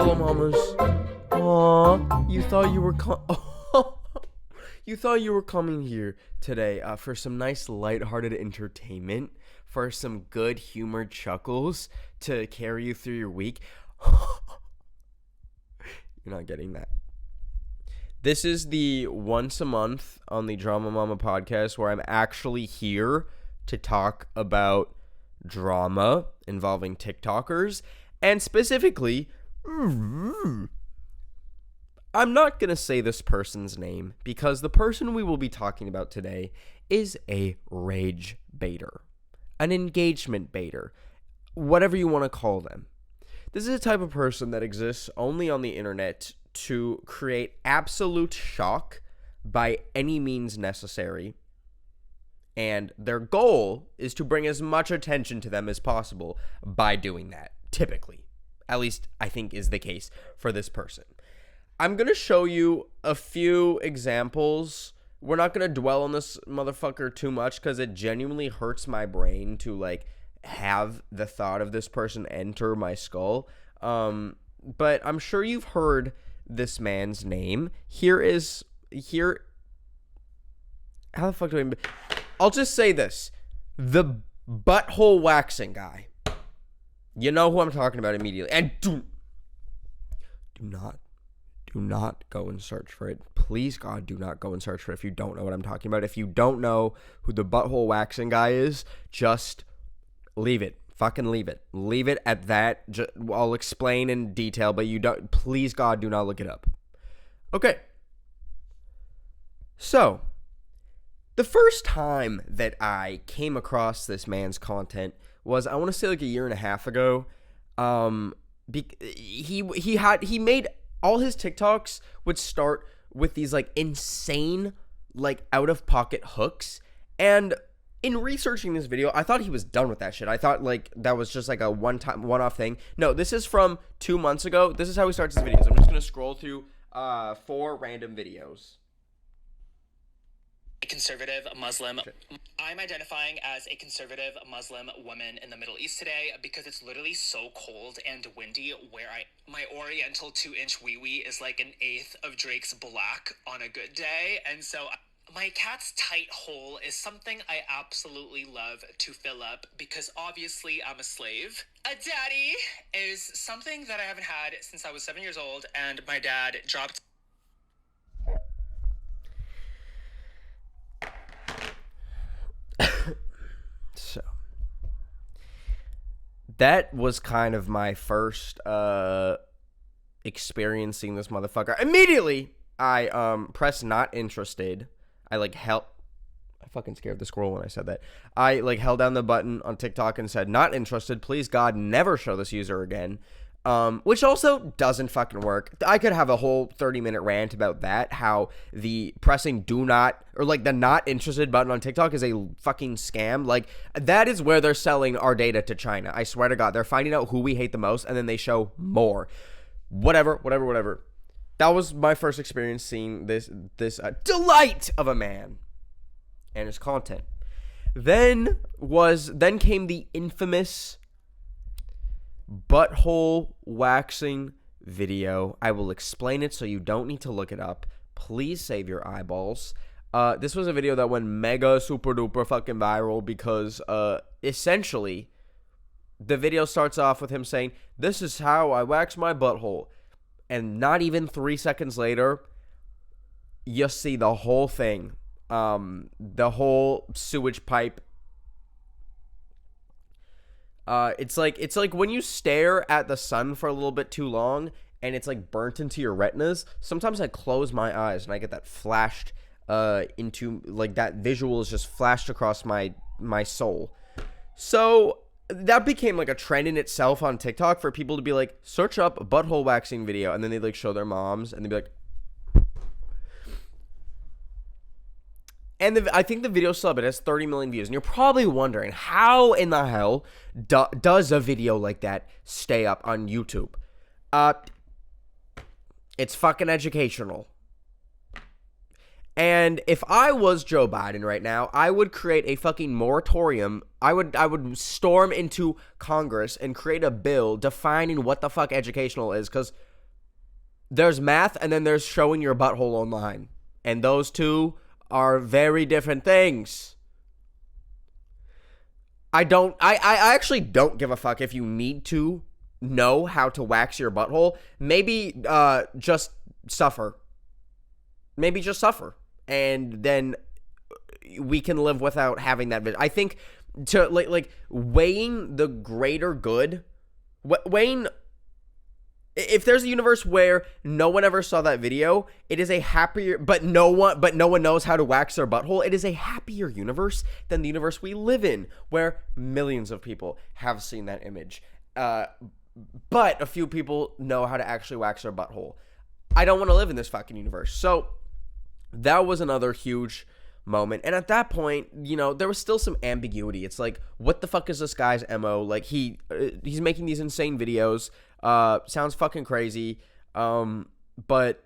Hello, mamas. Aw, you thought you were you thought you were coming here today for some nice lighthearted entertainment, for some good humored chuckles to carry you through your week. You're not getting that. This is the once a month on the Drama Mama podcast where I'm actually here to talk about drama involving TikTokers, and specifically, I'm not going to say this person's name because the person we will be talking about today is a rage baiter, an engagement baiter, whatever you want to call them. This is a type of person that exists only on the internet to create absolute shock by any means necessary. And their goal is to bring as much attention to them as possible by doing that, typically. At least I think is the case for this person. I'm going to show you a few examples. We're not going to dwell on this motherfucker too much because it genuinely hurts my brain to have the thought of this person enter my skull. But I'm sure you've heard this man's name. How the fuck do I'll just say this. The butthole waxing guy. You know who I'm talking about immediately. And do not go and search for it. Please, God, do not go and search for it if you don't know what I'm talking about. If you don't know who the butthole waxing guy is, just leave it. Fucking leave it. Leave it at that. I'll explain in detail, but please, God, do not look it up. Okay. So, the first time that I came across this man's content was, I want to say a year and a half ago. He made all his TikToks would start with these insane out of pocket hooks, and in researching this video, I thought he was done with that shit. I thought that was just a one-off thing. No, this is from 2 months ago. This is how he starts his videos. I'm just gonna scroll through 4 random videos. Conservative Muslim. I'm identifying as a conservative Muslim woman in the Middle East today because it's literally so cold and windy where my oriental 2-inch wee-wee is an eighth of Drake's black on a good day. And so my cat's tight hole is something I absolutely love to fill up because obviously I'm a slave. A daddy is something that I haven't had since I was 7 years old, and my dad dropped. So that was kind of my first experiencing this motherfucker. Immediately I pressed not interested. I fucking scared the squirrel when I said that. I held down the button on TikTok and said not interested. Please, God, never show this user again. Which also doesn't fucking work. I could have a whole 30-minute rant about that, how the pressing do not, or the not interested button on TikTok is a fucking scam. That is where they're selling our data to China. I swear to God, they're finding out who we hate the most, and then they show more. Whatever. That was my first experience seeing this delight of a man and his content. Then came the infamous butthole waxing video. I will explain it so you don't need to look it up. Please save your eyeballs. This was a video that went mega super duper fucking viral because essentially the video starts off with him saying, "This is how I wax my butthole." And not even 3 seconds later, you see the whole thing. The whole sewage pipe. It's like when you stare at the sun for a little bit too long and it's burnt into your retinas. Sometimes I close my eyes and I get that flashed into that visual is just flashed across my soul. So that became a trend in itself on TikTok for people to be search up butthole waxing video, and then they show their moms and they'd be and I think the video sub, it has 30 million views, and you're probably wondering how in the hell does a video like that stay up on YouTube? It's fucking educational. And if I was Joe Biden right now, I would create a fucking moratorium. I would storm into Congress and create a bill defining what the fuck educational is, because There's math and then there's showing your butthole online. And those two are very different things. I actually don't give a fuck if you need to know how to wax your butthole. Maybe just suffer. Maybe just suffer. And then we can live without having that. I think to like weighing the greater good, weighing, if there's a universe where no one ever saw that video, it is a happier, but no one knows how to wax their butthole. It is a happier universe than the universe we live in, where millions of people have seen that image. But a few people know how to actually wax their butthole. I don't want to live in this fucking universe. So that was another huge moment. And at that point, you know, there was still some ambiguity. It's like, what the fuck is this guy's MO? Like, he's making these insane videos. Sounds fucking crazy. But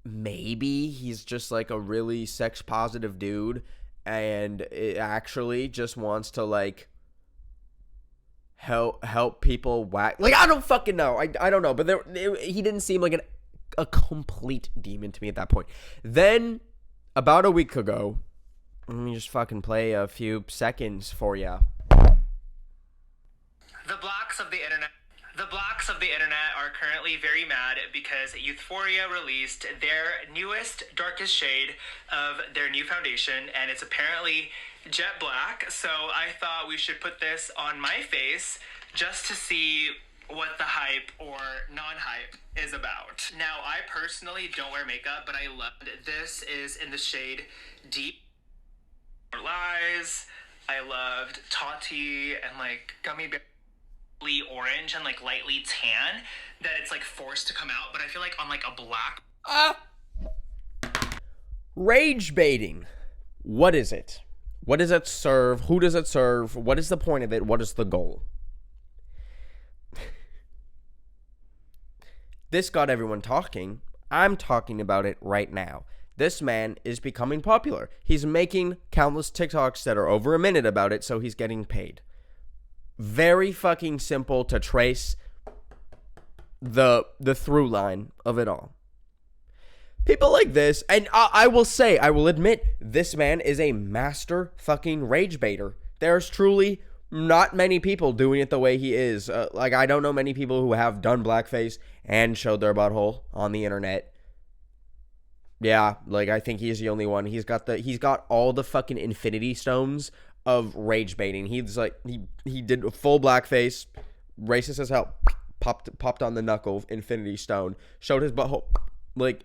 maybe he's just like a really sex positive dude and it actually just wants to like help people whack. Like, I don't fucking know. I don't know. But he didn't seem like a complete demon to me at that point. Then about a week ago, let me just fucking play a few seconds for ya. The blocks of the internet are currently very mad because Euphoria released their newest, darkest shade of their new foundation, and it's apparently jet black. So I thought we should put this on my face just to see what the hype or non-hype is about. Now, I personally don't wear makeup, but I love it. This is in the shade Deep Lies. I loved Tati and like Gummy Bear orange and like lightly tan, that it's like forced to come out, but I feel like on like a black. Rage baiting. What is it? What does it serve? Who does it serve? What is the point of it? What is the goal? This got everyone talking. I'm talking about it right now. This man is becoming popular. He's making countless TikToks that are over a minute about it, so he's getting paid. Very fucking simple to trace the through line of it all. People like this, and I will admit, this man is a master fucking rage baiter. There's truly not many people doing it the way he is. Like, I don't know many people who have done blackface and showed their butthole on the internet. Yeah, like, I think he's the only one. He's got all the fucking infinity stones of rage baiting. He's like, he did a full blackface, racist as hell, popped on the knuckle, infinity stone, showed his butthole. Like,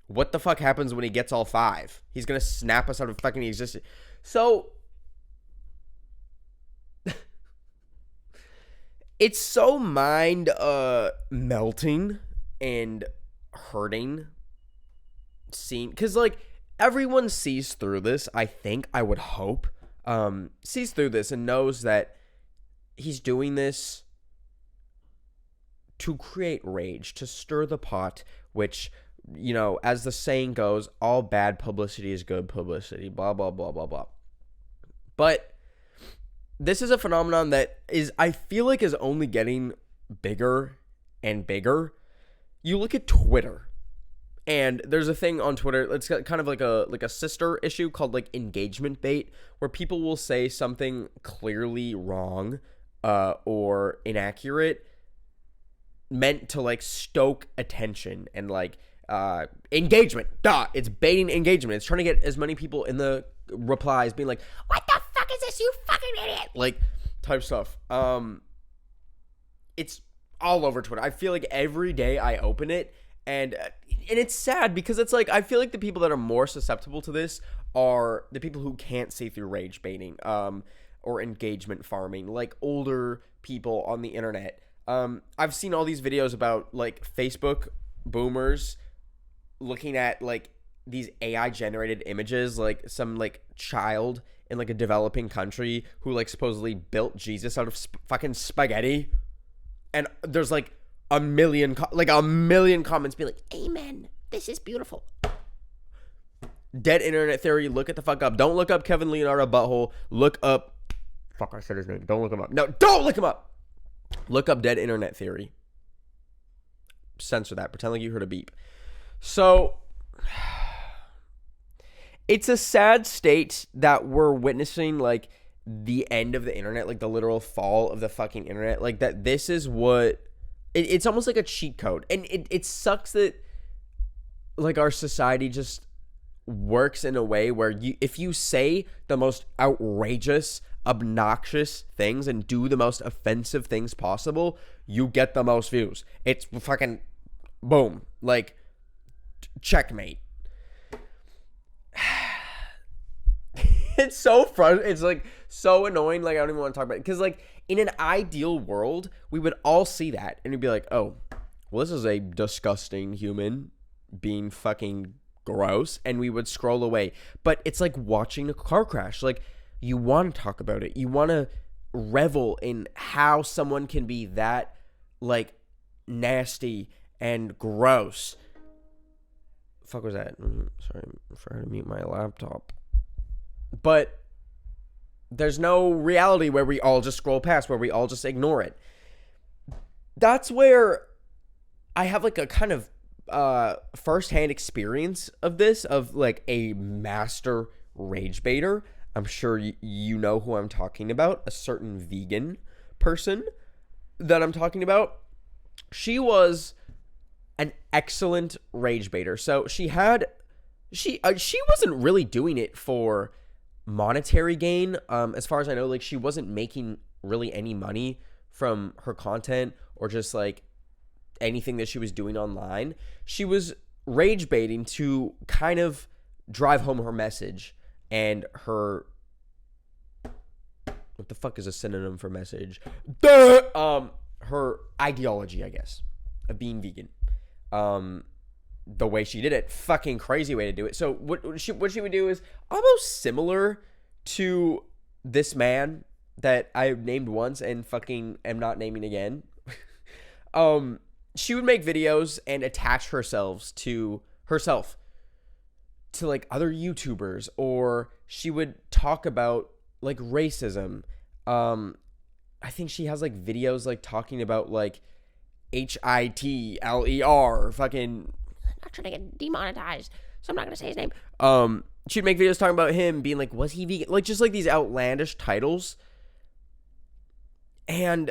what the fuck happens when he gets all five? He's gonna snap us out of fucking existence. So it's so mind melting and hurting seeing, because like everyone sees through this. I would hope sees through this and knows that he's doing this to create rage, to stir the pot, which, you know, as the saying goes, all bad publicity is good publicity, blah, blah, blah, blah, blah. But this is a phenomenon that I feel like is only getting bigger and bigger. You look at Twitter, and there's a thing on Twitter, it's kind of like a sister issue called like engagement bait, where people will say something clearly wrong or inaccurate, meant to like stoke attention and like engagement. It's baiting engagement. It's trying to get as many people in the replies being like, what the fuck is this, you fucking idiot? Like, type stuff. It's all over Twitter. I feel like every day I open it, and it's sad because it's like, I feel like the people that are more susceptible to this are the people who can't see through rage baiting or engagement farming, like older people on the internet. I've seen all these videos about like Facebook boomers looking at like these AI generated images, like some like child in like a developing country who like supposedly built Jesus out of fucking spaghetti, and there's like a million comments being like, amen, this is beautiful. Dead internet theory. Look it the fuck up. Don't look up Kevin Leonardo butthole. Look up, fuck, I said his name. Don't look him up. No, don't look him up. Look up dead internet theory. censor that. Pretend like you heard a beep. So it's a sad state that we're witnessing, like, the end of the internet, like the literal fall of the fucking internet. Like, that this is what it's almost like a cheat code. And it sucks that, like, our society just works in a way where if you say the most outrageous, obnoxious things and do the most offensive things possible, you get the most views. It's fucking boom, like, checkmate. It's so frustrating. It's, like, so annoying. Like, I don't even want to talk about it. Because, like, in an ideal world, we would all see that. And we'd be like, oh, well, this is a disgusting human being fucking gross. And we would scroll away. But it's like watching a car crash. Like, you want to talk about it. You want to revel in how someone can be that, like, nasty and gross. Fuck was that? Sorry, I'm trying to mute my laptop. But there's no reality where we all just scroll past, where we all just ignore it. That's where I have, like, a kind of first-hand experience of this, of, like, a master rage baiter. I'm sure you know who I'm talking about, a certain vegan person that I'm talking about. She was an excellent rage baiter. So she wasn't really doing it for monetary gain. As far as I know, like, she wasn't making really any money from her content or just, like, anything that she was doing online. She was rage baiting to kind of drive home her message and her, what the fuck is a synonym for message? Her ideology, I guess, of being vegan. The way she did it, fucking crazy way to do it. So what she would do is almost similar to this man that I named once and fucking am not naming again. She would make videos and attach herself to like other YouTubers, or she would talk about, like, racism. I think she has, like, videos, like, talking about, like, Hitler, fucking, I'm not trying to get demonetized, so I'm not gonna say his name. She'd make videos talking about him being like, was he vegan? Like, just, like, these outlandish titles. And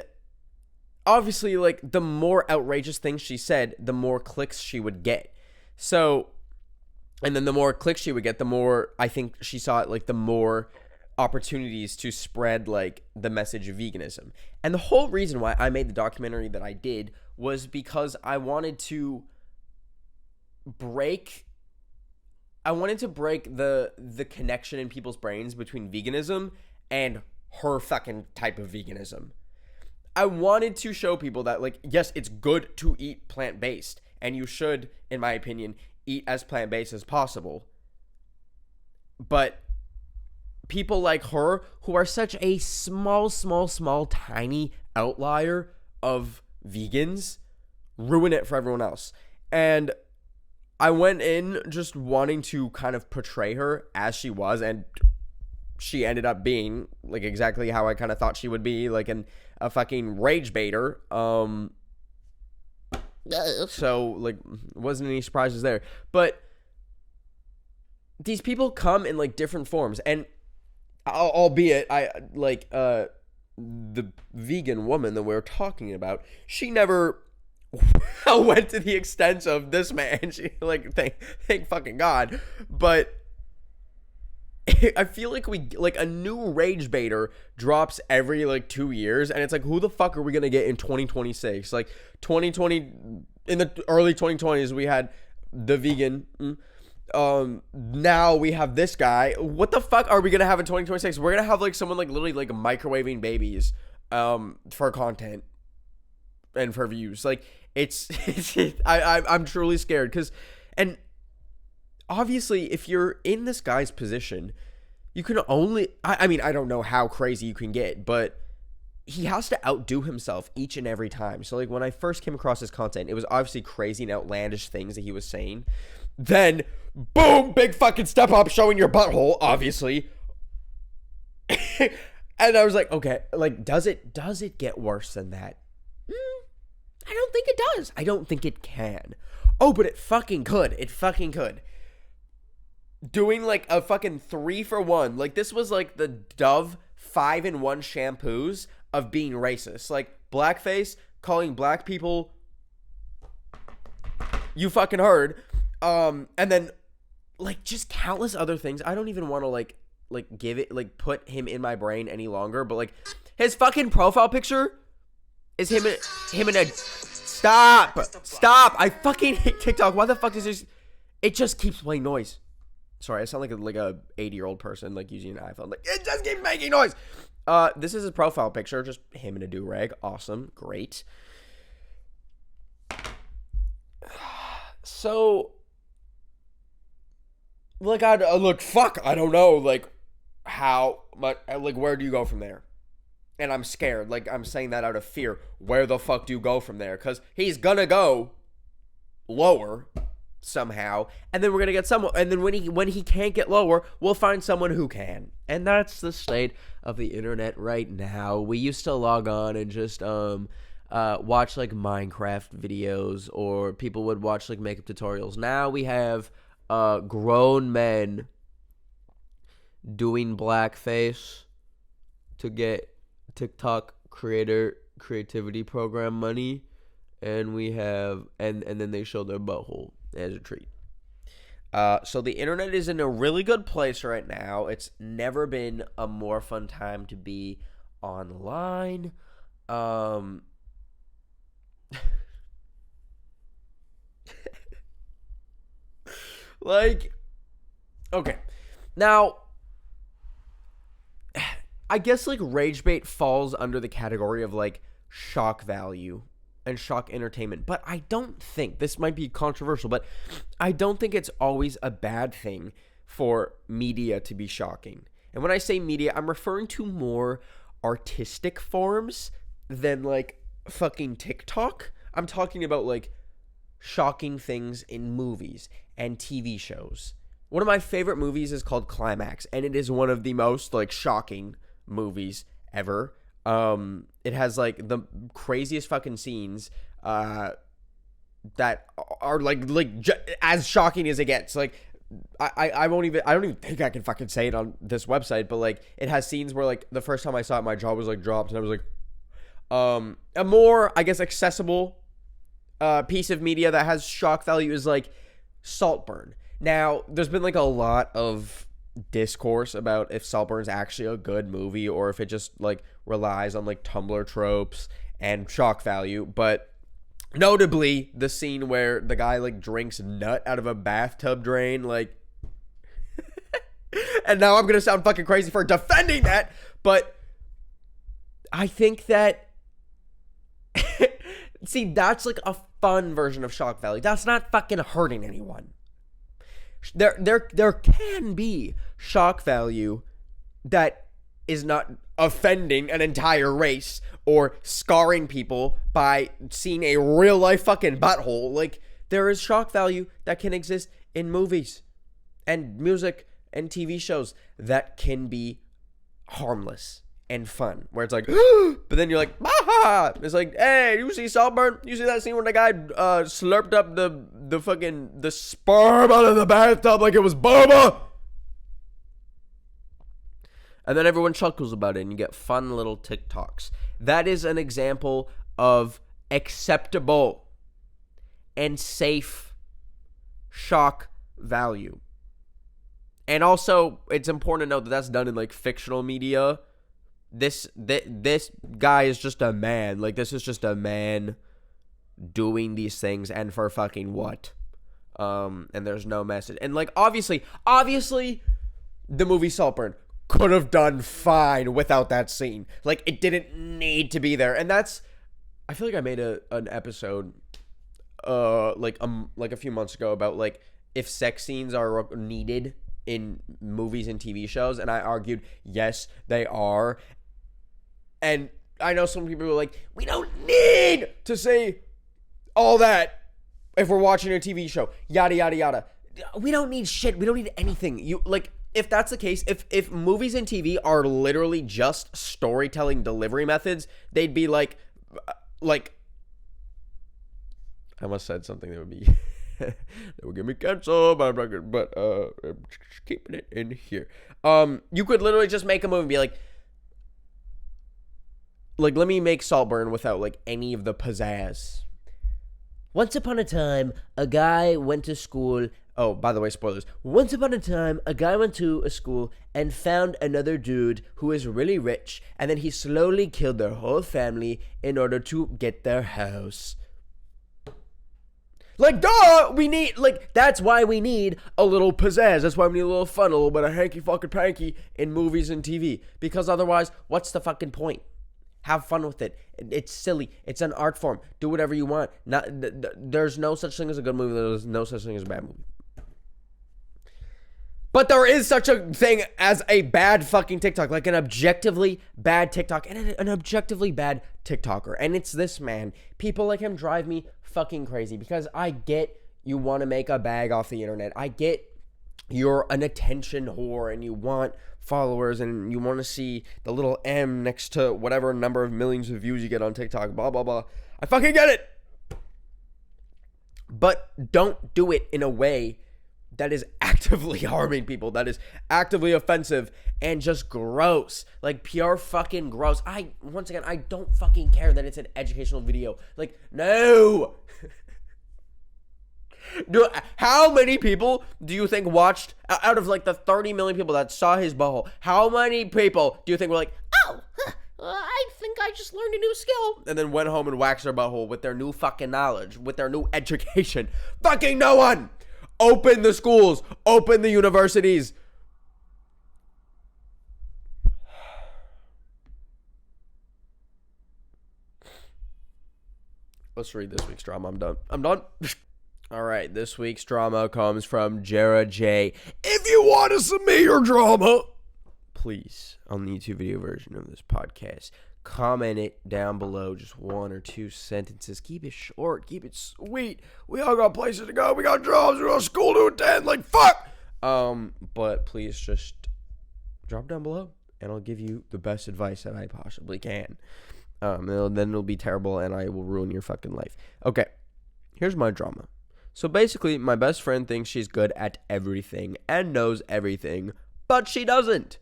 obviously, like, the more outrageous things she said, the more clicks she would get. So, and then the more clicks she would get, the more, I think she saw it, like, the more opportunities to spread, like, the message of veganism. And the whole reason why I made the documentary that I did was because I wanted to break the connection in people's brains between veganism and her fucking type of veganism. I wanted to show people that, like, yes, it's good to eat plant-based, and you should, in my opinion, eat as plant-based as possible. But people like her, who are such a small, tiny outlier of vegans, ruin it for everyone else. And I went in just wanting to kind of portray her as she was, and she ended up being, like, exactly how I kind of thought she would be, like, a fucking rage baiter. So, like, wasn't any surprises there. But these people come in, like, different forms, and albeit the vegan woman that we're talking about, she never went to the extent of this man. She, like, thank fucking God. But I feel like a new rage baiter drops every, like, 2 years, and it's like, who the fuck are we gonna get in 2026? Like, 2020, in the early 2020s, we had the vegan. Now we have this guy. What the fuck are we gonna have in 2026? We're gonna have, like, someone, like, literally, like, microwaving babies for content and for views. Like, I'm truly scared, because, and obviously, if you're in this guy's position, you can only, I mean, I don't know how crazy you can get, but he has to outdo himself each and every time. So, like, when I first came across his content, it was obviously crazy and outlandish things that he was saying. Then, boom, big fucking step up, showing your butthole, obviously. And I was like, okay, like, does it get worse than that? I don't think it does. I don't think it can. Oh, but it fucking could. It fucking could. Doing like a fucking 3-for-1. Like this was like the Dove 5-in-1 shampoos of being racist. Like blackface, calling black people, you fucking heard. And then like just countless other things. I don't even want to like give it, like put him in my brain any longer, but like his fucking profile picture is him in a stop. I fucking hate TikTok. Why the fuck does this? It just keeps playing noise. Sorry, I sound like a 80-year-old person like using an iPhone. Like it just keeps making noise. This is his profile picture, just him in a do-rag. Awesome, great. So, like, I don't know, like, how much, like, where do you go from there? And I'm scared, like, I'm saying that out of fear. Where the fuck do you go from there? Because he's gonna go lower somehow, and then we're gonna get someone, and then when he can't get lower, we'll find someone who can. And that's the state of the internet right now. We used to log on and just watch like Minecraft videos, or people would watch like makeup tutorials. Now we have grown men doing blackface to get TikTok creativity program money, and we have and then they show their butthole as a treat. So the internet is in a really good place right now. It's never been a more fun time to be online. Like, okay. Now, I guess like rage bait falls under the category of like shock value and shock entertainment, but I don't think, this might be controversial, but I don't think it's always a bad thing for media to be shocking. And when I say media, I'm referring to more artistic forms than like fucking TikTok. I'm talking about like shocking things in movies and TV shows. One of my favorite movies is called Climax, and it is one of the most like shocking movies ever. It has like the craziest fucking scenes that are like as shocking as it gets. Like I don't even think I can fucking say it on this website, but like it has scenes where like the first time I saw it, my jaw was like dropped, and I was like, a more, I guess, accessible piece of media that has shock value is like Saltburn. Now, there's been like a lot of discourse about if Saltburn's actually a good movie or if it just like relies on like Tumblr tropes and shock value, but notably the scene where the guy like drinks nut out of a bathtub drain, like and now I'm gonna sound fucking crazy for defending that, but I think that see, that's like a fun version of shock value. That's not fucking hurting anyone. There can be shock value that is not offending an entire race or scarring people by seeing a real life fucking butthole. Like, there is shock value that can exist in movies and music and TV shows that can be harmless and fun, where it's like, but then you're like, ah! It's like, hey, you see Saltburn? You see that scene where the guy slurped up the sperm out of the bathtub like it was boba? And then everyone chuckles about it, and you get fun little TikToks. That is an example of acceptable and safe shock value. And also, it's important to note that that's done in like fictional media. This guy is just a man. Like, this is just a man doing these things, and for fucking what? And there's no message. And like, obviously, the movie Saltburn could have done fine without that scene. Like, it didn't need to be there. And that's, I feel like I made an episode like a few months ago about like if sex scenes are needed in movies and TV shows, and I argued yes, they are. And I know some people are like, we don't need to say all that if we're watching a TV show, yada yada yada. We don't need shit. We don't need anything. You like, if that's the case, if movies and TV are literally just storytelling delivery methods, they'd be like I almost said something that would be that would get me canceled, but I'm not good. But I'm just keeping it in here. You could literally just make a movie and be like, let me make Saltburn without like any of the pizzazz. Once upon a time, a guy went to school. Oh, by the way, spoilers. Once upon a time, a guy went to a school and found another dude who was really rich, and then he slowly killed their whole family in order to get their house. Like, duh, we need, like, that's why we need a little pizzazz. That's why we need a little fun, a little bit of hanky fucking panky in movies and TV. Because otherwise, what's the fucking point? Have fun with it. It's silly. It's an art form. Do whatever you want. There's no such thing as a good movie. There's no such thing as a bad movie. But there is such a thing as a bad fucking TikTok, like an objectively bad TikTok and an objectively bad TikToker. And it's this man. People like him drive me fucking crazy because I get you want to make a bag off the internet. I get you're an attention whore and you want followers and you want to see the little M next to whatever number of millions of views you get on TikTok, blah, blah, blah. I fucking get it. But don't do it in a way that is actively harming people, that is actively offensive and just gross. Like pure fucking gross. Once again, I don't fucking care that it's an educational video. Like, no. How many people do you think watched, out of like the 30 million people that saw his butthole, how many people do you think were like, oh, I think I just learned a new skill, and then went home and waxed their butthole with their new fucking knowledge, with their new education? Fucking no one. Open the schools. Open the universities. Let's read this week's drama. I'm done. All right, this week's drama comes from Jara J. If you want to submit your drama, please, on the YouTube video version of this podcast, comment it down below, just 1 or 2 sentences. Keep it short, keep it sweet. We all got places to go, we got jobs, we got school to attend, like fuck. But please just drop down below and I'll give you the best advice that I possibly can. Then it'll be terrible and I will ruin your fucking life. Okay, here's my drama. So basically, my best friend thinks she's good at everything and knows everything, but she doesn't.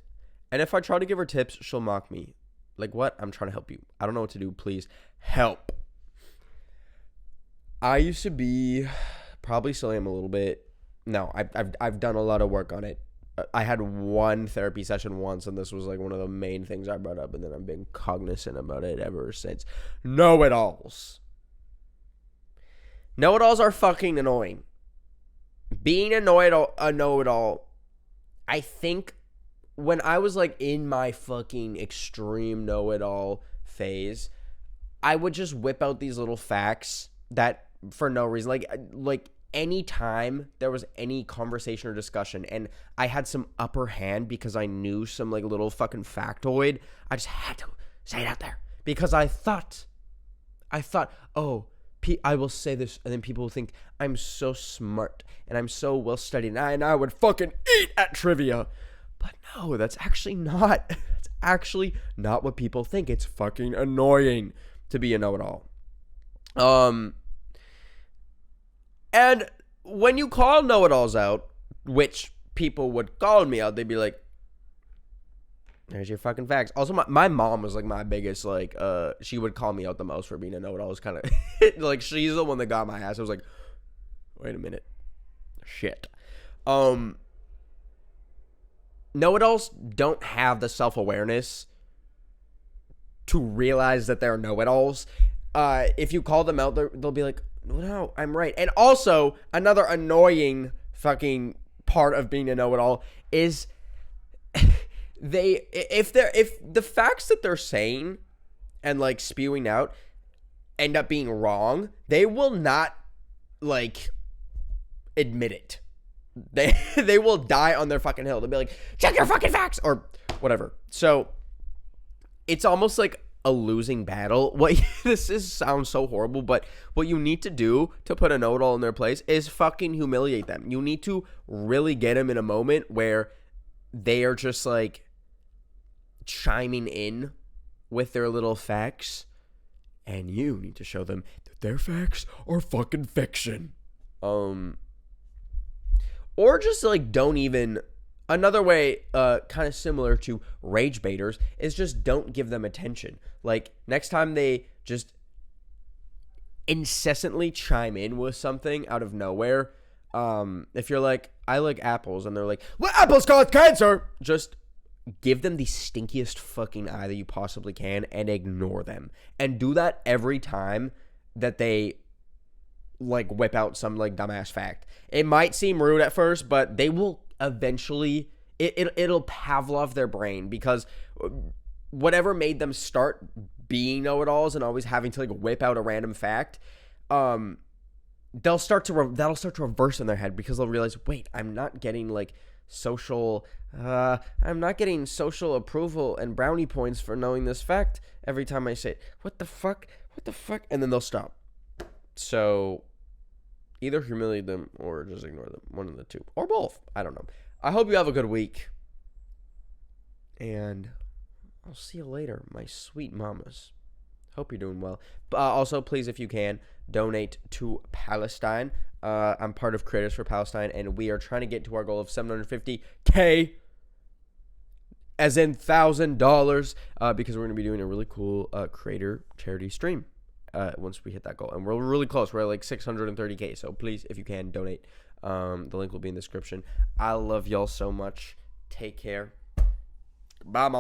And if I try to give her tips, she'll mock me. Like, what? I'm trying to help you. I don't know what to do. Please help. I used to be, probably still am a little bit. No, I've done a lot of work on it. I had one therapy session once, and this was like one of the main things I brought up, and then I've been cognizant about it ever since. Know-it-alls. Know-it-alls are fucking annoying. Being a know-it-all, I think when I was like in my fucking extreme know-it-all phase, I would just whip out these little facts that for no reason, like any time there was any conversation or discussion and I had some upper hand because I knew some like little fucking factoid, I just had to say it out there because I thought, oh, I will say this, and then people will think I'm so smart and I'm so well studied, and I would fucking eat at trivia. But no, that's actually not. That's actually not what people think. It's fucking annoying to be a know-it-all. And when you call know-it-alls out, which people would call me out, they'd be like, there's your fucking facts. Also, my mom was like my biggest, like, she would call me out the most for being a know-it-all. It was kind of, like, she's the one that got my ass. I was like, wait a minute. Shit. Know-it-alls don't have the self-awareness to realize that they're know-it-alls. If you call them out, they'll be like, no, I'm right. And also, another annoying fucking part of being a know-it-all is if the facts that they're saying and like spewing out end up being wrong, they will not like admit it. They will die on their fucking hill. They'll be like, check your fucking facts or whatever. So it's almost like a losing battle. Sounds so horrible, but what you need to do to put a know-it-all in their place is fucking humiliate them. You need to really get them in a moment where they are just like chiming in with their little facts, and you need to show them that their facts are fucking fiction. Or just like don't even. Another way, kind of similar to rage baiters, is just don't give them attention. Like, next time they just incessantly chime in with something out of nowhere, if you're like, I like apples, and they're like, well, apples cause cancer, just give them the stinkiest fucking eye that you possibly can and ignore them. And do that every time that they, like, whip out some, like, dumbass fact. It might seem rude at first, but they will eventually it'll Pavlov their brain, because whatever made them start being know-it-alls and always having to like whip out a random fact, that'll start to reverse in their head, because they'll realize, wait, I'm not getting social approval and brownie points for knowing this fact every time I say it. What the fuck, and then they'll stop. So either humiliate them or just ignore them. One of the two. Or both. I don't know. I hope you have a good week. And I'll see you later, my sweet mamas. Hope you're doing well. Also, please, if you can, donate to Palestine. I'm part of Creators for Palestine, and we are trying to get to our goal of $750K, as in $1,000, because we're going to be doing a really cool creator charity stream. Once we hit that goal, and we're really close. We're at like 630K. So please, if you can, donate. The link will be in the description. I love y'all so much. Take care. Bye, Mom.